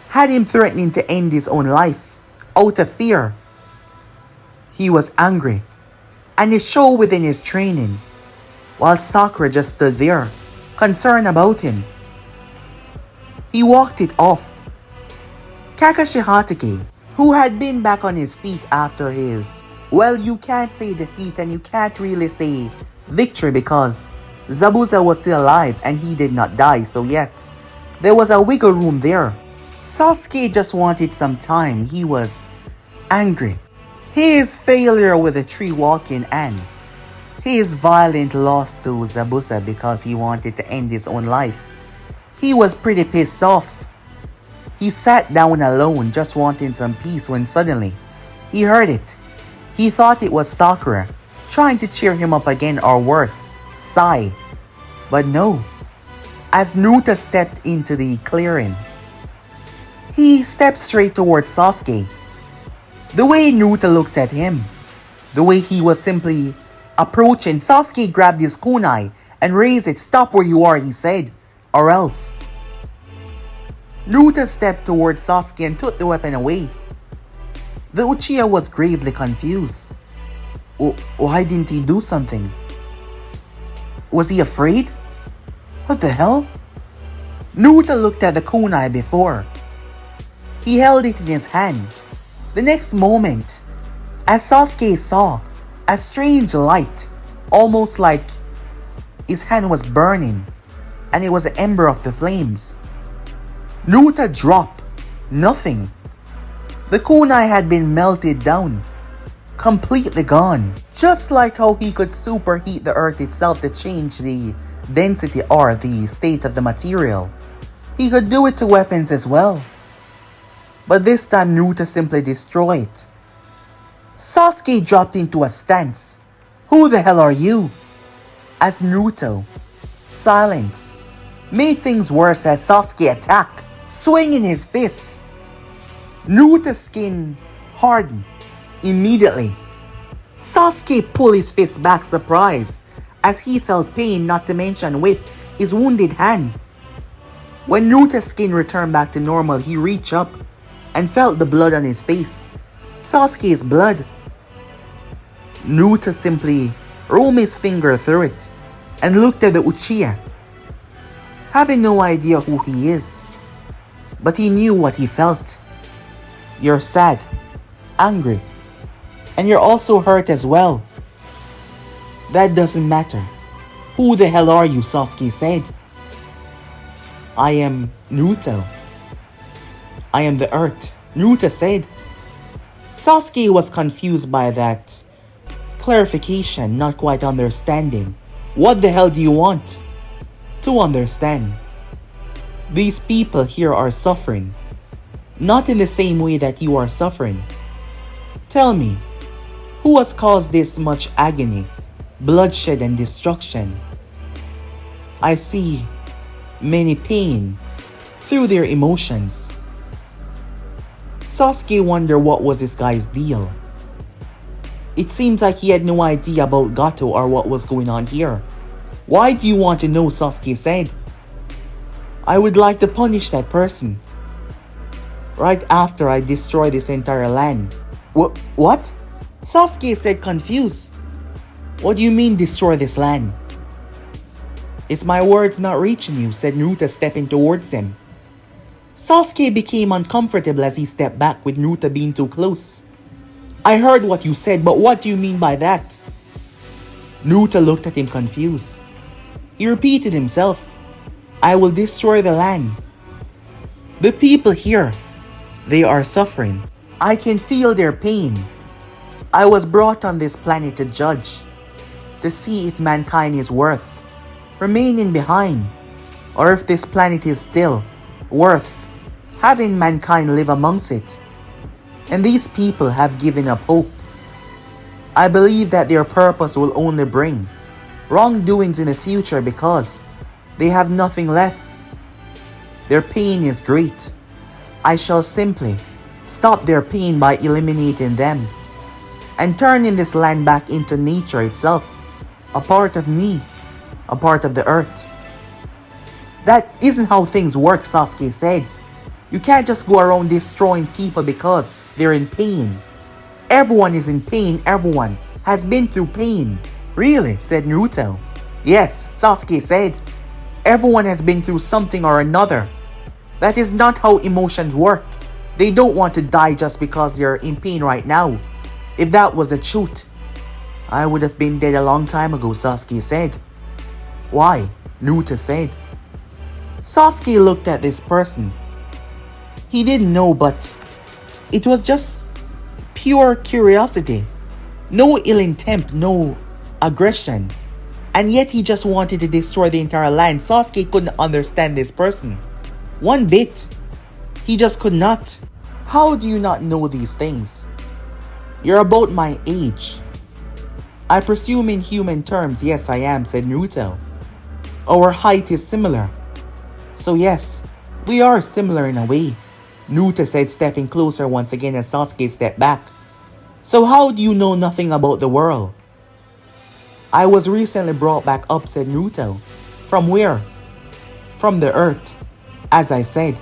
had him threatening to end his own life out of fear. He was angry, and it showed within his training, while Sakura just stood there, concerned about him. He walked it off. Kakashi Hatake, who had been back on his feet after his, you can't say defeat and you can't really say victory because Zabuza was still alive and he did not die, so yes, there was a wiggle room there. Sasuke just wanted some time. He was angry. His failure with the tree walking and his violent loss to Zabuza because he wanted to end his own life. He was pretty pissed off. He sat down alone just wanting some peace when suddenly he heard it. He thought it was Sakura trying to cheer him up again, or worse, sigh. But no. As Naruto stepped into the clearing, he stepped straight towards Sasuke. The way Naruto looked at him, the way he was simply approaching, Sasuke grabbed his kunai and raised it. "Stop where you are," he said, "or else." Naruto stepped towards Sasuke and took the weapon away. The Uchiha was gravely confused. Why didn't he do something? Was he afraid? What the hell? Naruto looked at the kunai before. He held it in his hand. The next moment, as Sasuke saw a strange light, almost like his hand was burning, and it was an ember of the flames. Naruto dropped. Nothing. The kunai had been melted down. completely gone. Just like how he could superheat the earth itself to change the density or the state of the material, he could do it to weapons as well. But this time Naruto simply destroyed it. Sasuke dropped into a stance. Who the hell are you? As Naruto, silence, made things worse as Sasuke attacked, swinging his fists. Naruto's skin hardened immediately. Sasuke pulled his fist back surprised as he felt pain, not to mention with his wounded hand. When Naruto's skin returned back to normal, he reached up and felt the blood on his face. Sasuke's blood. Naruto simply roamed his finger through it and looked at the Uchiha, having no idea who he is. But he knew what he felt. You're sad, angry, and you're also hurt as well. That doesn't matter. Who the hell are you? Sasuke said. I am Naruto. I am the earth, Naruto said. Sasuke was confused by that clarification, not quite understanding. What the hell do you want to understand? These people here are suffering, not in the same way that you are suffering. Tell me, who has caused this much agony, bloodshed, and destruction? I see many pain through their emotions. Sasuke wondered what was this guy's deal. It seems like he had no idea about Gato or what was going on here. Why do you want to know? Sasuke said. I would like to punish that person right after I destroy this entire land. What? Sasuke said, confused. What do you mean destroy this land? Is my words not reaching you? Said Naruto, stepping towards him. Sasuke became uncomfortable as he stepped back with Naruto being too close. I heard what you said, but what do you mean by that? Naruto looked at him confused. He repeated himself. I will destroy the land. The people here, they are suffering. I can feel their pain. I was brought on this planet to judge, to see if mankind is worth remaining behind, or if this planet is still worth having mankind live amongst it. And these people have given up hope. I believe that their purpose will only bring wrongdoings in the future because they have nothing left. Their pain is great. I shall simply stop their pain by eliminating them and turning this land back into nature itself, a part of me, a part of the earth. That isn't how things work, Sasuke said. You can't just go around destroying people because they're in pain. Everyone is in pain. Everyone has been through pain. Really? Said Naruto. Yes, Sasuke said. Everyone has been through something or another. That is not how emotions work. They don't want to die just because they're in pain right now. If that was the truth, I would have been dead a long time ago, Sasuke said. Why? Naruto said. Sasuke looked at this person. He didn't know, but it was just pure curiosity. No ill intent, no aggression. And yet he just wanted to destroy the entire land. Sasuke couldn't understand this person one bit. He just could not. How do you not know these things? You're about my age. I presume in human terms, yes I am, said Naruto. Our height is similar. So yes, we are similar in a way, Naruto said, stepping closer once again as Sasuke stepped back. So how do you know nothing about the world? I was recently brought back up, said Naruto. From where? From the earth. As I said,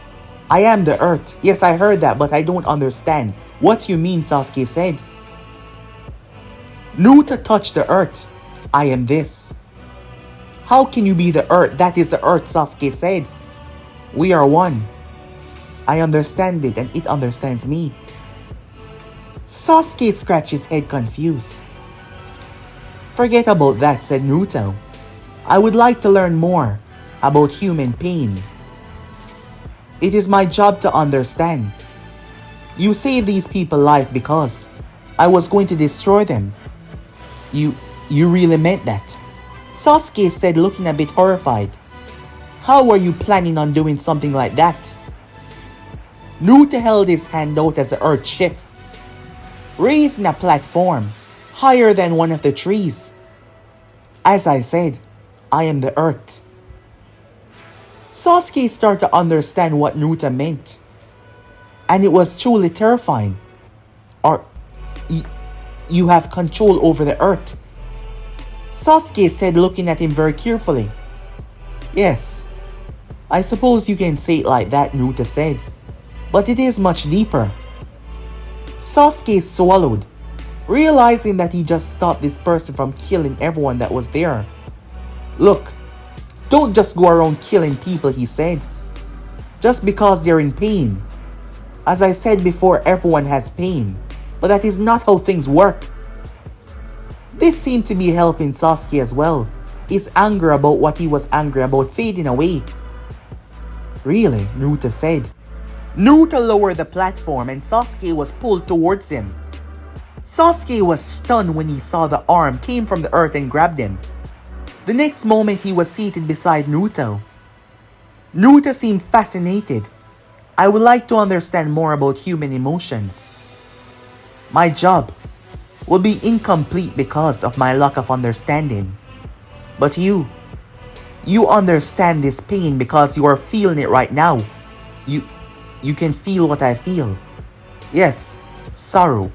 I am the earth. Yes, I heard that, but I don't understand. What you mean? Sasuke said. Naruto touched the earth. I am this. How can you be the earth? That is the earth, Sasuke said. We are one. I understand it and it understands me. Sasuke scratched his head confused. Forget about that, said Naruto. I would like to learn more about human pain. It is my job to understand. You save these people life because I was going to destroy them. You, you really meant that? Sasuke said, looking a bit horrified. How were you planning on doing something like that? Naruto held his hand out as the earth shifted, raising a platform higher than one of the trees. As I said, I am the earth. Sasuke started to understand what Naruto meant, and it was truly terrifying. Or, you have control over the earth? Sasuke said, looking at him very carefully. Yes, I suppose you can say it like that, Naruto said, but it is much deeper. Sasuke swallowed, realizing that he just stopped this person from killing everyone that was there. Look, don't just go around killing people, he said, just because they're in pain. As I said before, everyone has pain, but that is not how things work. This seemed to be helping Sasuke as well, his anger about what he was angry about fading away. Really, Naruto said. Naruto lowered the platform and Sasuke was pulled towards him. Sasuke was stunned when he saw the arm came from the earth and grabbed him. The next moment he was seated beside Naruto. Naruto seemed fascinated. I would like to understand more about human emotions. My job will be incomplete because of my lack of understanding. But you understand this pain because you are feeling it right now. You can feel what I feel. Yes, sorrow,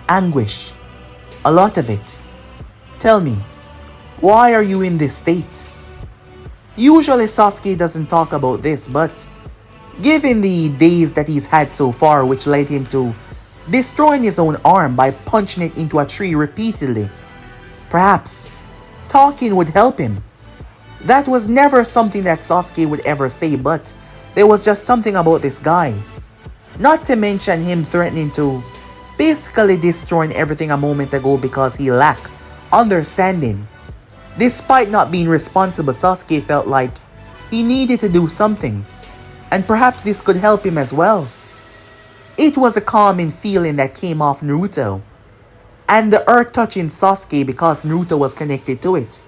anguish, a lot of it. Tell me, why are you in this state? Usually Sasuke doesn't talk about this, but given the days that he's had so far, which led him to destroying his own arm by punching it into a tree repeatedly, perhaps talking would help him. That was never something that Sasuke would ever say, but there was just something about this guy. Not to mention him threatening to basically destroying everything a moment ago because he lacked understanding. Despite not being responsible, Sasuke felt like he needed to do something, and perhaps this could help him as well. It was a calming feeling that came off Naruto, and the earth touching Sasuke because Naruto was connected to it.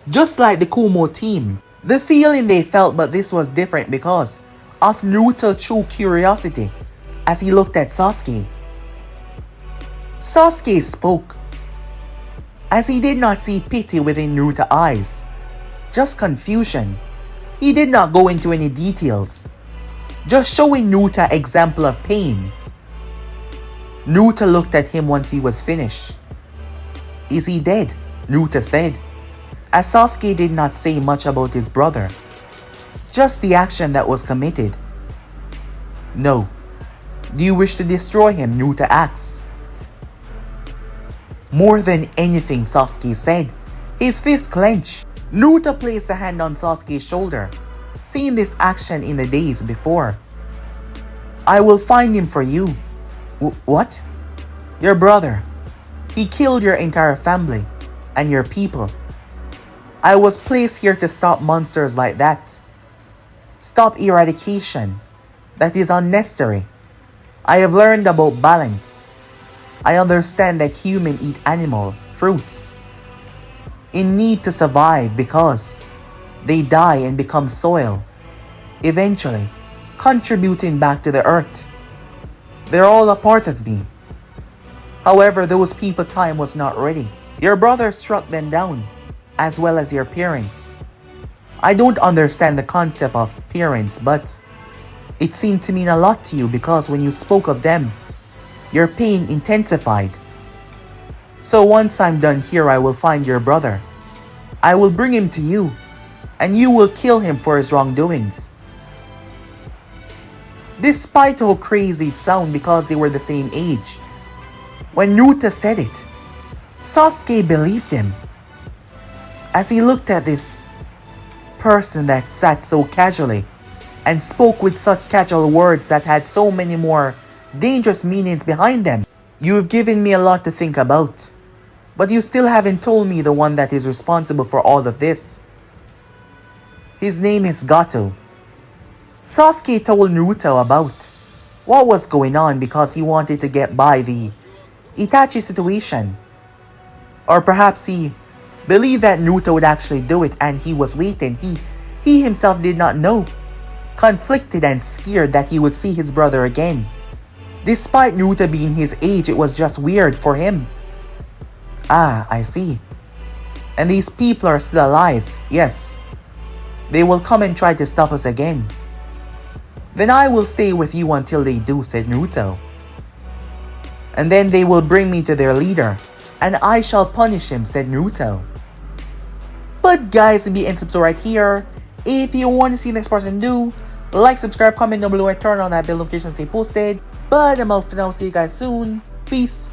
Just like the Kumo team, the feeling they felt, but this was different because of Naruto's true curiosity as he looked at Sasuke. Sasuke spoke, as he did not see pity within Naruto's eyes, just confusion. He did not go into any details, just showing Naruto an example of pain. Naruto looked at him once he was finished. Is he dead? Naruto said, as Sasuke did not say much about his brother, just the action that was committed. No. Do you wish to destroy him? Naruto asked. More than anything, Sasuke said, his fist clenched. Naruto placed a hand on Sasuke's shoulder, seeing this action in the days before. I will find him for you. What? Your brother. He killed your entire family and your people. I was placed here to stop monsters like that. Stop eradication. That is unnecessary. I have learned about balance. I understand that humans eat animal, fruits, in need to survive because they die and become soil, eventually contributing back to the earth. They're all a part of me. However, those people time was not ready. Your brother struck them down, as well as your parents. I don't understand the concept of parents, but it seemed to mean a lot to you because when you spoke of them, your pain intensified. So once I'm done here, I will find your brother. I will bring him to you, and you will kill him for his wrongdoings. Despite how crazy it sounded because they were the same age, when Naruto said it, Sasuke believed him. As he looked at this person that sat so casually and spoke with such casual words that had so many more dangerous meanings behind them. You have given me a lot to think about, but you still haven't told me the one that is responsible for all of this. His name is Gato. Sasuke told Naruto about what was going on because he wanted to get by the Itachi's situation. Or perhaps he believed that Naruto would actually do it and he was waiting. He himself did not know. Conflicted and scared that he would see his brother again. Despite Naruto being his age, it was just weird for him. Ah, I see. And these people are still alive, yes. They will come and try to stop us again. Then I will stay with you until they do, said Naruto. And then they will bring me to their leader, and I shall punish him, said Naruto. But guys, be and subscribe right here. If you want to see the next person do, like, subscribe, comment down below, and turn on that bell notification to stay posted. But I'm out for now. See you guys soon. Peace.